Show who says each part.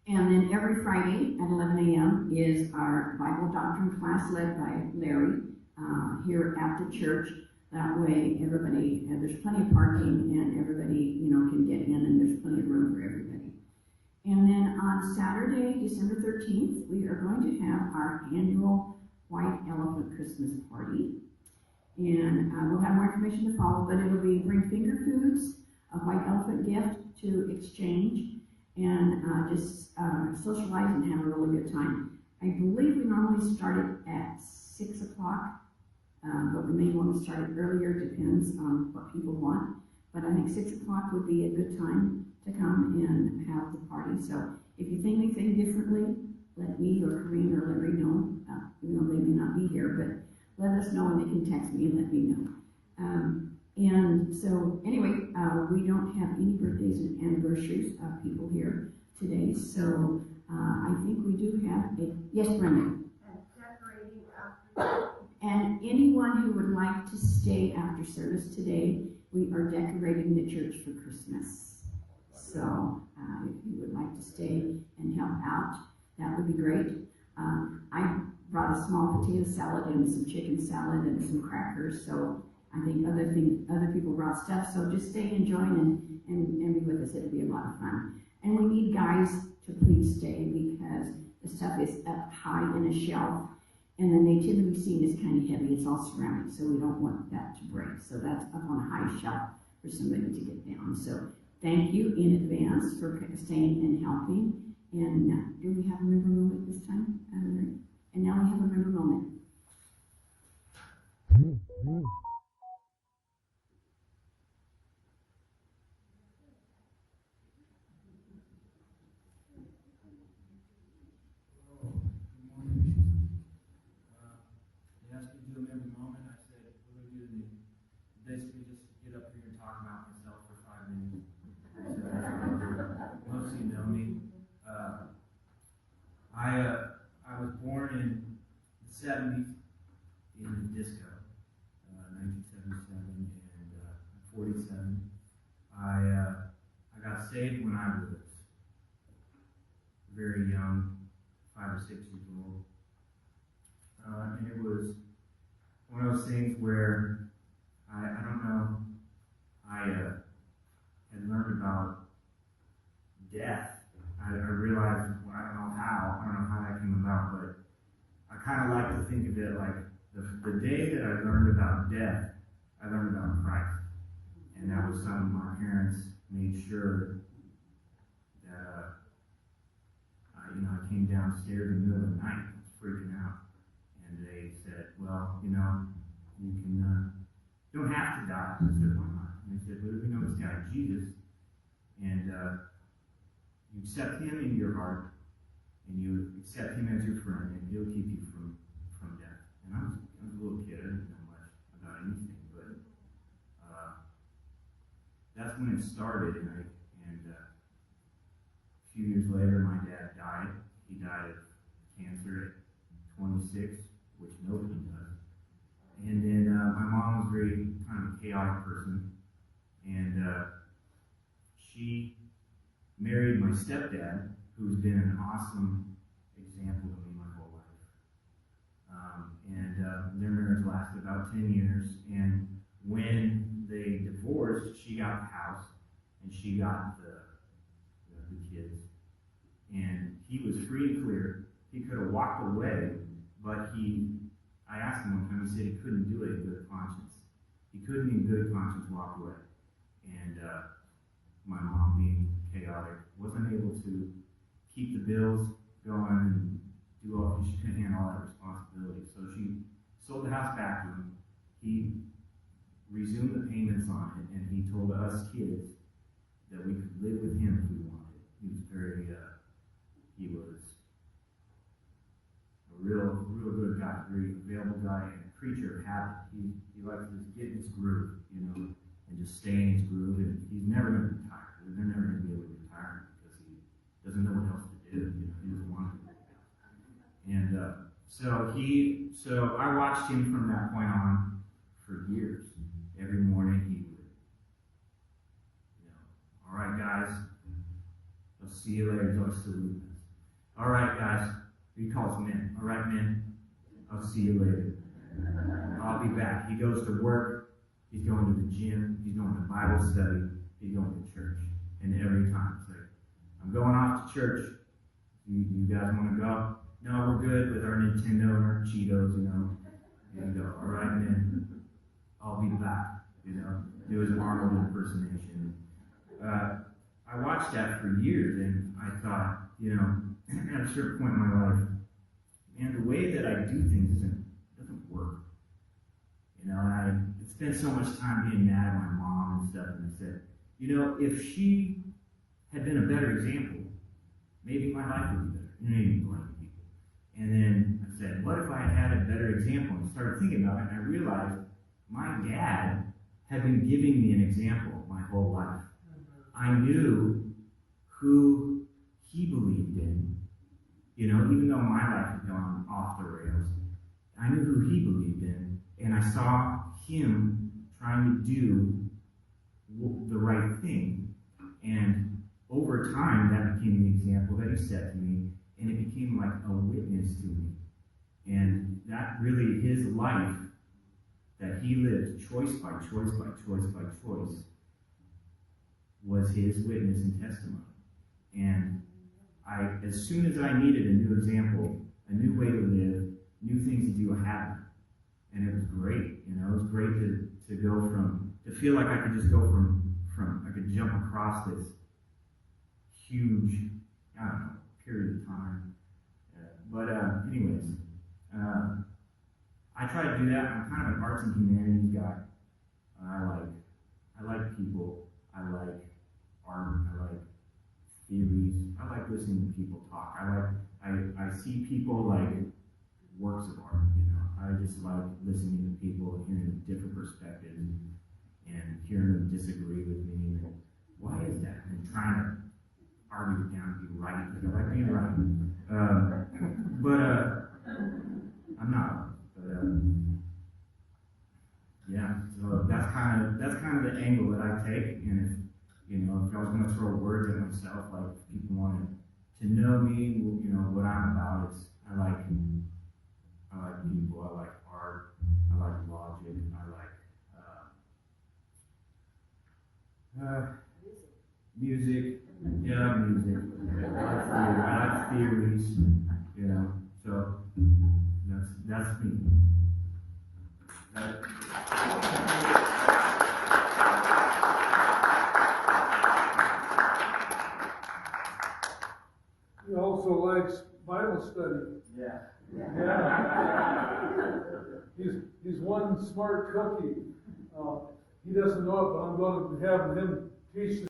Speaker 1: And then every Friday at 11 a.m. is our Bible doctrine class led by Larry here at the church. That way everybody, there's plenty of parking and everybody, can get in and there's plenty of room for everybody. And then on Saturday, December 13th, we are going to have our annual White Elephant Christmas party. And we'll have more information to follow, but it'll be bring finger foods, a white elephant gift to exchange, and just socialize and have a really good time. I believe we normally start it at 6 o'clock, but we may want to start it earlier, depends on what people want. But I think 6 o'clock would be a good time to come and have the party. So if you think anything differently, let me or Corinne or Larry know. They may not be here, but let us know and they can text me and let me know. And so anyway, we don't have any birthdays and anniversaries of people here today. So I think we do have a, yes, Brenda.
Speaker 2: And decorating after.
Speaker 1: And anyone who would like to stay after service today, we are decorating the church for Christmas. So if you would like to stay and help out, that would be great. I brought a small potato salad and some chicken salad and some crackers. So I think other people brought stuff. So just stay and join and be with us. It'll be a lot of fun. And we need guys to please stay because the stuff is up high in a shelf. And the nativity scene is kind of heavy. It's all ceramic, so we don't want that to break. So that's up on a high shelf for somebody to get down. So thank you in advance for staying and helping. And do we have a member moment this time? And now we have a member moment.
Speaker 3: Basically just get up here and talk about myself for 5 minutes. Most of you know me. I was born in the 70s in the disco, 1977, and I'm 47. I got saved when I was very young, 5 or 6 years old. And it was one of those things where I don't know, I had learned about death. I realized, I don't know how that came about, but I kind of like to think of it like the day that I learned about death, I learned about Christ. And that was something my parents made sure that, I came downstairs in the middle of the night, I was freaking out. And they said, well, you can, you don't have to die. I said, why not? And they said, well, we know this guy, Jesus, and you accept him into your heart, and you accept him as your friend, and he'll keep you from death. And I was a little kid, I didn't know much about anything, but that's when it started, and a few years later, my dad died. He died of cancer at 26, which nobody does. And then my mom was very kind of a chaotic person, and she married my stepdad, who's been an awesome example to me my whole life. Their marriage lasted about 10 years, and when they divorced, she got the house, and she got the kids, and he was free and clear. He could have walked away, but I asked him one time, he said he couldn't do it in good conscience. He couldn't in good conscience walk away. And my mom, being chaotic, wasn't able to keep the bills going and do all, she couldn't handle all that responsibility. So she sold the house back to him. He resumed the payments on it, and he told us kids that we could live with him if we wanted. He was a real good guy, very available guy, and a creature of habit. He likes to just get in his groove, and just stay in his groove, and he's never going to retire. They're never going to be able to retire because he doesn't know what else to do. He doesn't want to do it. And so I watched him from that point on for years. Every morning he would, all right, guys, I'll see you later. He'd always salute us. All right, guys. He calls men. All right, men. I'll see you later. I'll be back. He goes to work. He's going to the gym. He's going to Bible study. He's going to church. And every time it's like, I'm going off to church. You guys want to go? No, we're good with our Nintendo and our Cheetos, you know. And you go, all right, man. I'll be back, you know. It was an Arnold impersonation. I watched that for years, and I thought, you know, at a certain point in my life, and the way that I do things doesn't work. You know, and I spent so much time being mad at my mom and stuff, and I said, you know, if she had been a better example, maybe my life would be better. You know, you blame people. And then I said, what if I had a better example? And I started thinking about it, and I realized my dad had been giving me an example my whole life. I knew who he believed in, you know, even though my life had gone off the rails. I knew who he believed in, and I saw him trying to do the right thing. And over time, that became the example that he set to me, and it became like a witness to me. And that really, his life that he lived choice by choice by choice by choice was his witness and testimony. And as soon as I needed a new example, a new way to live, new things to do, I had them. And it was great, you know, it was great to go to feel like I could just go I could jump across this huge, I don't know, period of time. Anyways, I try to do that. I'm kind of an arts and humanities guy. I like people. I like art. I like theories. I like listening to people talk. I see people like works of art, you know. I just like listening to people and hearing different perspectives and hearing them disagree with me. And why is that? And trying to argue it down to be right. Like, I like being right. I'm not. Yeah, so that's kind of the angle that I take. And if I was going to throw words at myself, like if people wanted to know me, you know, what I'm about, I like people, I like art, I like logic, I like music. Yeah, music. I like theories, you know. So that's me.
Speaker 4: He also likes Bible study.
Speaker 3: Yeah.
Speaker 4: He's one smart cookie. He doesn't know it, but I'm going to have him teach